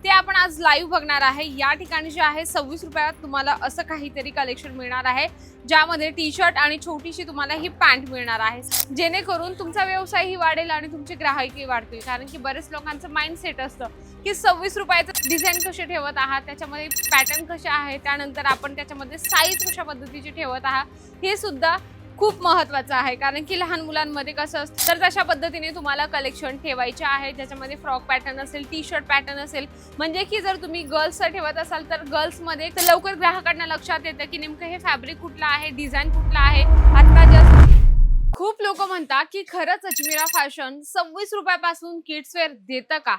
ते आपण आज लाईव्ह बघणार आहे। या ठिकाणी जे आहे 26 रुपयात तुम्हाला असं काहीतरी कलेक्शन मिळणार आहे, ज्यामध्ये टी शर्ट आणि छोटीशी तुम्हाला ही पॅन्ट मिळणार आहे, जेणेकरून तुमचा व्यवसायही वाढेल आणि तुमचे ग्राहकही वाढतील। कारण की बरेच लोकांचं माइंडसेट असतं की 26 रुपयाचं डिझाईन कसे ठेवत आहात, त्याच्यामध्ये पॅटर्न कसे आहे, त्यानंतर आपण त्याच्यामध्ये साईज कशा पद्धतीची ठेवत आहात, हे सुद्धा खूप महत्त्वाचं आहे। कारण की लहान मुलांमध्ये कसं असतं, तर तशा पद्धतीने तुम्हाला कलेक्शन ठेवायचे आहे, ज्याच्यामध्ये फ्रॉक पॅटर्न असेल, टी शर्ट पॅटर्न असेल। म्हणजे की जर तुम्ही गर्ल्सचं ठेवत असाल तर गर्ल्समध्ये तर लवकर ग्राहकांना लक्षात येतं की नेमकं हे फॅब्रिक कुठलं आहे, डिझाईन कुठला आहे। आता जस्ट खूप लोक म्हणतात की खरंच अजमेरा फॅशन 26 रुपयापासून किड्स वेअर देतं का?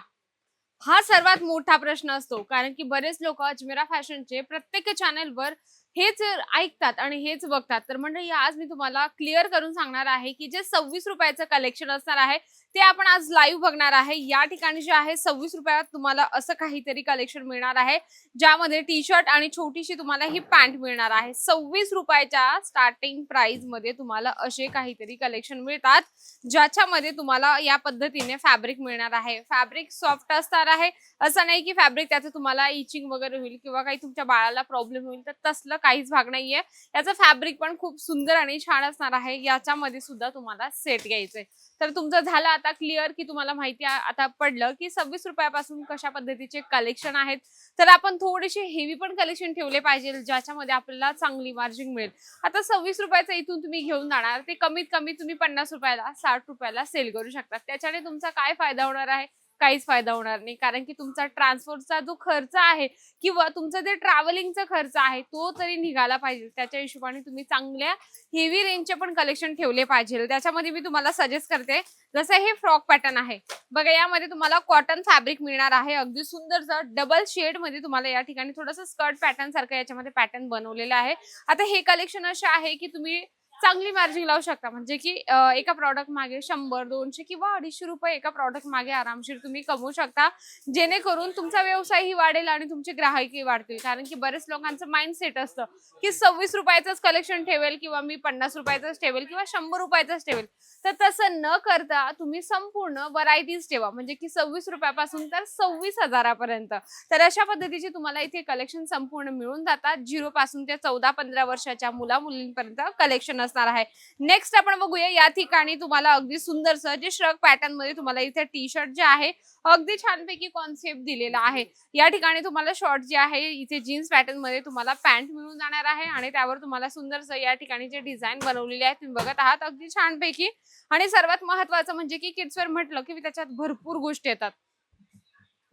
हा सर्वात मोठा प्रश्न असतो। कारण की बरेच लोक अजमेरा फॅशनचे प्रत्येक चॅनलवर हेच ऐकतात आणि हेच बघतात। तर मंडळी, आज मी तुम्हाला क्लिअर करून सांगणार आहे की जे 26 रुपयाचं कलेक्शन असणार आहे ते आपण आज लाईव्ह बघणार आहे। या ठिकाणी जे आहे 26 रुपयात तुम्हाला असं काहीतरी कलेक्शन मिळणार आहे, ज्यामध्ये टी शर्ट आणि छोटीशी तुम्हाला ही पॅन्ट मिळणार आहे। 26 रुपयाच्या स्टार्टिंग प्राइस मध्ये तुम्हाला असे काहीतरी कलेक्शन मिळतात, ज्याच्यामध्ये तुम्हाला या पद्धतीने फॅब्रिक मिळणार आहे। फॅब्रिक सॉफ्ट असणार आहे, असं नाही की फॅब्रिक त्याचं तुम्हाला इचिंग वगैरे होईल किंवा काही तुमच्या बाळाला प्रॉब्लेम होईल, तर तसलं काहीच भाग नाहीये। याचं फॅब्रिक पण खूप सुंदर आणि छान असणार आहे। याच्यामध्ये सुद्धा तुम्हाला सेट घ्यायचंय। तर तुमचं झालं आता क्लिअर की तुम्हाला माहिती आता पडलं की 26 रुपयापासून कशा पद्धतीचे कलेक्शन आहेत। तर आपण थोडेसे हेवी पण कलेक्शन ठेवले पाहिजे, ज्याच्यामध्ये आपल्याला चांगली मार्जिन मिळेल। आता 26 रुपयाचं इथून तुम्ही घेऊन जाणार, ते कमीत कमी तुम्ही 50 रुपयाला 60 रुपयाला सेल करू शकता। त्याच्याने तुमचा काय फायदा होणार आहे? काहीच फायदा होणार नाही। कारण की तुमचा ट्रान्सपोर्टचा जो खर्च आहे किंवा तुमचं जे ट्रॅव्हलिंगचा खर्च आहे तो तरी निघाला पाहिजे। त्याच्या हिशोबाने तुम्ही चांगल्या हेवी रेंजचे पण कलेक्शन ठेवले पाहिजे। त्याच्यामध्ये मी तुम्हाला सजेस्ट करते, जसं हे फ्रॉक पॅटर्न आहे बघा, यामध्ये तुम्हाला कॉटन फॅब्रिक मिळणार आहे, अगदी सुंदरचं डबल शेड मध्ये तुम्हाला या ठिकाणी थोडंसं स्कर्ट पॅटर्न सारखं याच्यामध्ये पॅटर्न बनवलेलं आहे। आता हे कलेक्शन असे आहे की तुम्ही चांगली मार्जिन लावू शकता। म्हणजे की एका प्रॉडक्ट मागे 100, 200 किंवा 250 रुपये एका प्रॉडक्ट मागे आरामशीर तुम्ही कमवू शकता, जेणेकरून तुमचा व्यवसायही वाढेल आणि तुमचे ग्राहकही वाढतील। कारण की बरेच लोकांचं माइंडसेट असतं की 26 रुपयाचंच कलेक्शन ठेवेल किंवा मी 50 रुपयाचंच ठेवेल किंवा 100 रुपयाचंच ठेवेल। तर तसं न करता तुम्ही संपूर्ण व्हरायटीज ठेवा, म्हणजे की 26 रुपयापासून तर 26,000 पर्यंत। तर अशा पद्धतीचे तुम्हाला इथे कलेक्शन संपूर्ण मिळून जातात। 0 पासून ते 14-15 वर्षाच्या मुला मुलींपर्यंत कलेक्शन असणार आहे। नेक्स्ट आपण बघूया, या ठिकाणी तुम्हाला अगदी सुंदरसं जे श्रग पॅटर्न मध्ये तुम्हाला इथे टी शर्ट जे आहे अगदी छानपैकी कॉन्सेप्ट दिलेला आहे। या ठिकाणी तुम्हाला शॉर्ट जे आहे इथे जीन्स पॅटर्न मध्ये तुम्हाला पॅन्ट मिळून जाणार आहे आणि त्यावर तुम्हाला सुंदरसं या ठिकाणी जे डिझाईन बनवलेली आहे तुम्ही बघत आहात अगदी छानपैकी। आणि सर्वात महत्त्वाचं म्हणजे की किड्स वेअर म्हटलं की त्याच्यात भरपूर गोष्टी येतात।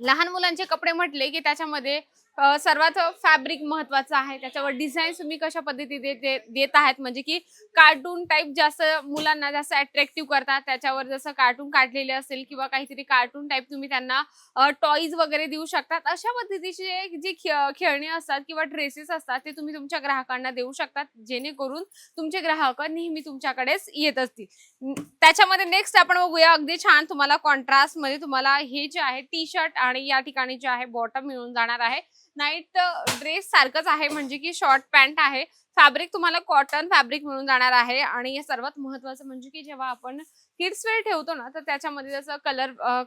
लहान मुलांचे कपडे म्हटले की त्याच्यामध्ये सर्वात फॅब्रिक महत्वाचं आहे, त्याच्यावर डिझाईन तुम्ही कशा पद्धतीने देत आहात, म्हणजे की कार्टून टाइप जास्त मुलांना जास्त अट्रॅक्टिव्ह करतात। त्याच्यावर जसं कार्टून काढलेले असेल किंवा काहीतरी कार्टून टाइप तुम्ही त्यांना टॉयज वगैरे देऊ शकतात। अशा पद्धतीचे जी खेळणी असतात किंवा ड्रेसेस असतात ते तुम्ही तुमच्या ग्राहकांना देऊ शकतात, जेणेकरून तुमचे ग्राहक नेहमी तुमच्याकडेच येत असतील। त्याच्यामध्ये नेक्स्ट आपण बघूया, अगदी छान तुम्हाला कॉन्ट्रास्ट मध्ये तुम्हाला हे जे आहे टी शर्ट आणि या ठिकाणी जे आहे बॉटम मिळून जाणार आहे। नाईट ड्रेस सारखंच आहे, म्हणजे की शॉर्ट पॅन्ट आहे। फॅब्रिक तुम्हाला कॉटन फॅब्रिक मिळून जाणार आहे। आणि सर्वात महत्त्वाचं म्हणजे की जेव्हा आपण किड्स वेअर ठेवतो ना, तर त्याच्यामध्ये जसं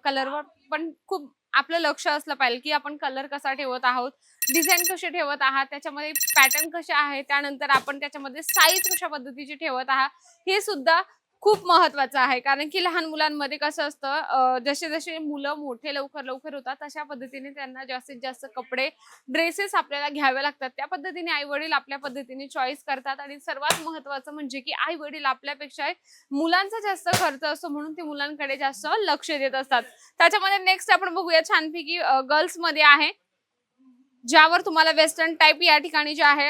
कलरवर पण खूप आपलं लक्ष असलं पाहिजे की आपण कलर कसा ठेवत आहोत, डिझाईन कसे ठेवत आहात, त्याच्यामध्ये पॅटर्न कसे आहे, त्यानंतर आपण त्याच्यामध्ये साईज कशा पद्धतीची ठेवत आहात, हे सुद्धा खूप महत्त्वाचं आहे। कारण की लहान मुलांमध्ये कसं असतं, जसे जसे मुलं मोठे लवकर लवकर होतात तशा पद्धतीने त्यांना जास्तीत जास्त कपडे ड्रेसेस आपल्याला घ्यावे लागतात। त्या पद्धतीने आई वडील आपल्या पद्धतीने चॉईस करतात। आणि सर्वात महत्त्वाचं म्हणजे की आई वडील आपल्यापेक्षा मुलांचा जास्त खर्च असतो, म्हणून ते मुलांकडे जास्त लक्ष देत असतात। त्याच्यामध्ये नेक्स्ट आपण बघूया छानपैकी गर्ल्स मध्ये आहे, ज्यावर तुम्हाला वेस्टर्न टाइप या ठिकाणी जे आहे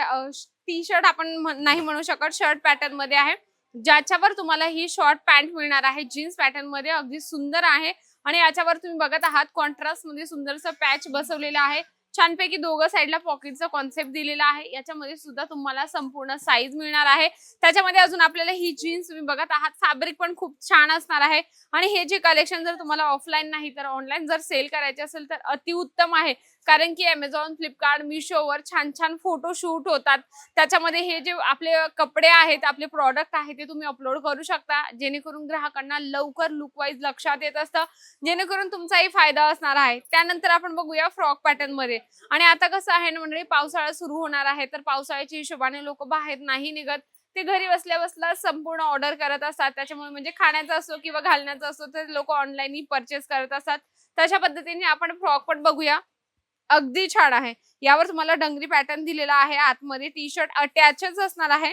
टी शर्ट आपण नाही म्हणू शकत, शर्ट पॅटर्न मध्ये आहे, ज्याच्यावर तुम्हाला ही शॉर्ट पॅन्ट मिळणार आहे जीन्स पॅटर्न मध्ये, अगदी सुंदर आहे। आणि याच्यावर तुम्ही बघत आहात कॉन्ट्रास्ट मध्ये सुंदरसं पॅच बसवलेलं आहे। छानपैकी दोघं साईडला पॉकेटचा कॉन्सेप्ट दिलेला आहे. याच्यामध्ये सुद्धा तुम्हाला संपूर्ण साईज मिळणार आहे. त्याच्यामध्ये अजून आपल्याला ही जीन्स तुम्ही बघत आहात, फॅब्रिक पण खूप छान असणार आहे. आणि हे जे कलेक्शन जर तुम्हाला ऑफलाईन नाही तर ऑनलाईन जर सेल करायचे असेल तर अतिउत्तम आहे. कारण की Amazon, Flipkart, Mishoवर छान छान फोटो शूट होतात. त्याच्यामध्ये हे जे आपले कपडे आहेत, आपले प्रॉडक्ट आहे ते तुम्ही अपलोड करू शकता, जेणेकरून ग्राहकांना लवकर लुक वाईज लक्षात येत असतं, जेणेकरून तुमचाही फायदा असणार आहे. त्यानंतर आपण बघूया फ्रॉक पॅटर्न मध्ये. आणि आता कसं आहे ना मंडळी, पावसाळा सुरू होणार आहे, तर पावसाळ्याच्या हिशोबाने लोक बाहेर नाही निघत, ते घरी बसल्या बसल्या संपूर्ण ऑर्डर करत असतात. त्याच्यामुळे म्हणजे खाण्याचं असो किंवा घालण्याचं असो तर लोक ऑनलाईन परचेस करत असतात. तशा पद्धतीने आपण फ्रॉक पण बघूया. अगदी छान आहे. यावर तुम्हाला डंगरी पॅटर्न दिलेला आहे. आतमध्ये टी शर्ट अटॅचच असणार आहे.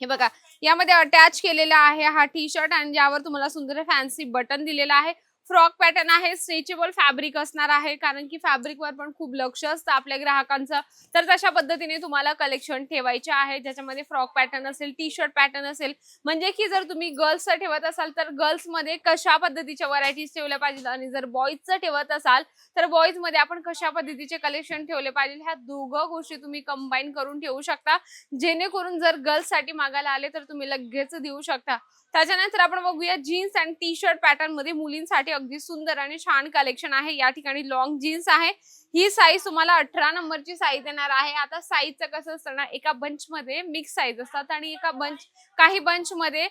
हे बघा, यामध्ये अटॅच केलेला आहे हा टी शर्ट आणि ज्यावर तुम्हाला सुंदर फॅन्सी बटन दिलेला आहे. फ्रॉक पॅटर्न आहे, स्ट्रेचेबल फॅब्रिक असणार आहे, कारण की फॅब्रिकवर पण खूप लक्ष असतं आपल्या ग्राहकांचं. तर तशा पद्धतीने तुम्हाला कलेक्शन ठेवायचे आहे, ज्याच्यामध्ये फ्रॉक पॅटर्न असेल, टी शर्ट पॅटर्न असेल. म्हणजे की जर तुम्ही गर्ल्सचं ठेवत असाल तर गर्ल्समध्ये कशा पद्धतीच्या व्हरायटीज ठेवल्या पाहिजे, आणि जर बॉईजचं ठेवत असाल तर बॉईज मध्ये आपण कशा पद्धतीचे कलेक्शन ठेवले पाहिजे, ह्या दोघं गोष्टी तुम्ही कंबाईन करून ठेवू शकता, जेणेकरून जर गर्ल्ससाठी मागायला आले तर तुम्ही लगेच देऊ शकता. त्याच्यानंतर आपण बघूया जीन्स आणि टी शर्ट पॅटर्न मध्ये मुलींसाठी अगदी सुंदर आणि छान कलेक्शन आहे. या ठिकाणी लॉंग जीन्स आहे. ही साईज तुम्हाला 18 नंबरची साईज येणार आहे. आता साईजचं कसं असतं ना, एका बंच मध्ये मिक्स साईज असतात आणि काही बंच मध्ये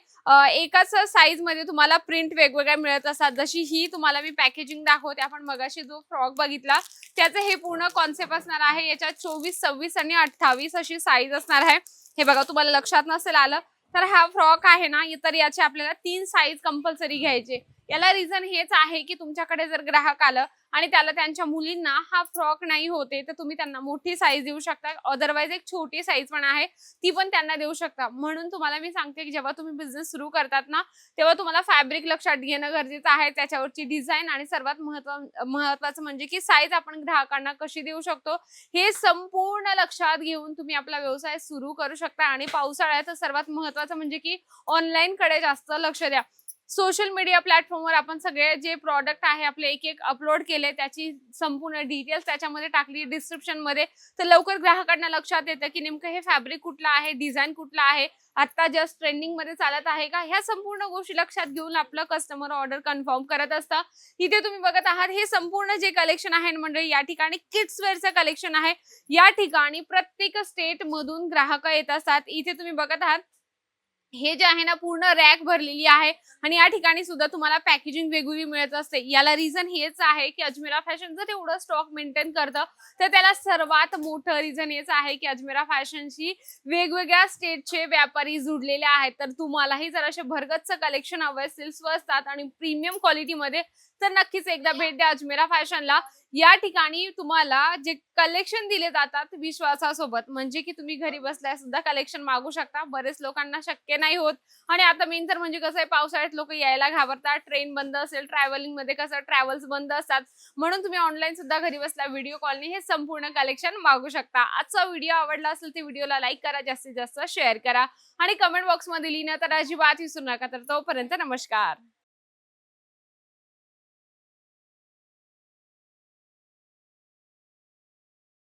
एकाच साईज मध्ये तुम्हाला प्रिंट वेगवेगळ्या मिळत असतात. जशी ही तुम्हाला मी पॅकेजिंग दाखवते, आपण मगाशी जो फ्रॉक बघितला त्याचं हे पूर्ण कॉन्सेप्ट असणार आहे. याच्यात 24, 26 आणि 28 अशी साईज असणार आहे. हे बघा, तुम्हाला लक्षात नसेल आलं तर हा फ्रॉक आहे ना, तर याचे आपल्याला 3 साईज कंपल्सरी घ्यायचे. याला रिझन हेच आहे की तुमच्याकडे जर ग्राहक आलं आणि त्याला त्यांच्या मुलींना हा फ्रॉक नाही होते तर तुम्ही त्यांना मोठी साईज देऊ शकता. अदरवाइज एक छोटी साईज पण आहे, ती पण त्यांना देऊ शकता. म्हणून तुम्हाला मी सांगते की जेव्हा तुम्ही बिझनेस सुरू करतात ना, तेव्हा तुम्हाला फॅब्रिक लक्षात घेणं गरजेचं आहे, त्याच्यावरची डिझाईन आणि सर्वात महत्वाचं म्हणजे की साईज आपण ग्राहकांना कशी देऊ शकतो हे संपूर्ण लक्षात घेऊन तुम्ही आपला व्यवसाय सुरू करू शकता. आणि पावसाळ्यात सर्वात महत्वाचं म्हणजे की ऑनलाईन कडे जास्त लक्ष द्या. सोशल मीडिया प्लॅटफॉर्मवर आपण सगळे जे प्रॉडक्ट आहे आपले एक एक अपलोड केले, त्याची संपूर्ण डिटेल्स त्याच्यामध्ये टाकली डिस्क्रिप्शन मध्ये, तर लवकर ग्राहकांना लक्षात येतं की नेमकं हे फॅब्रिक कुठलं आहे, डिझाईन कुठला आहे, आता जस्ट ट्रेंडिंग मध्ये चालत आहे का, ह्या संपूर्ण गोष्टी लक्षात घेऊन आपलं कस्टमर ऑर्डर कन्फर्म करत असतं. इथे तुम्ही बघत आहात हे संपूर्ण जे कलेक्शन आहे मंडळी, या ठिकाणी किड्स वेअरचं कलेक्शन आहे. या ठिकाणी प्रत्येक स्टेट मधून ग्राहक येत असतात. इथे तुम्ही बघत आहात हे जे आहे ना, पूर्ण रॅक भरलेली आहे आणि या ठिकाणी सुद्धा तुम्हाला पॅकेजिंग वेगवेगळी मिळत असते. याला रिझन हेच आहे की अजमेरा फॅशन जर एवढं स्टॉक मेंटेन करतं तर त्याला सर्वात मोठं रिझन हेच आहे की अजमेरा फॅशनशी वेगवेगळ्या स्टेटचे व्यापारी जुडलेले आहेत. तर तुम्हालाही जर असे भरगच्च कलेक्शन हवे असेल स्वस्तात आणि प्रीमियम क्वालिटीमध्ये, तर नक्कीच एकदा भेट द्या अजमेरा फॅशनला. या ठिकाणी तुम्हाला जे कलेक्शन दिले जातात विश्वासासोबत, म्हणजे की तुम्ही घरी बसल्या सुद्धा कलेक्शन मागू शकता. बरेच लोकांना शक्य नाही होत. आणि आता मेन तर म्हणजे कसं आहे, पावसाळ्यात लोक यायला घाबरतात, ट्रेन बंद असेल, ट्रॅव्हलिंग मध्ये कसं ट्रॅव्हल्स बंद असतात, म्हणून तुम्ही ऑनलाईन सुद्धा घरी बसल्या व्हिडिओ कॉलने हे संपूर्ण कलेक्शन मागू शकता. आजचा व्हिडिओ आवडला असेल तर व्हिडिओला लाईक करा, जास्तीत जास्त शेअर करा आणि कमेंट बॉक्स मध्ये लिहिणं तर अजिबात विसरू नका. तर तोपर्यंत नमस्कार.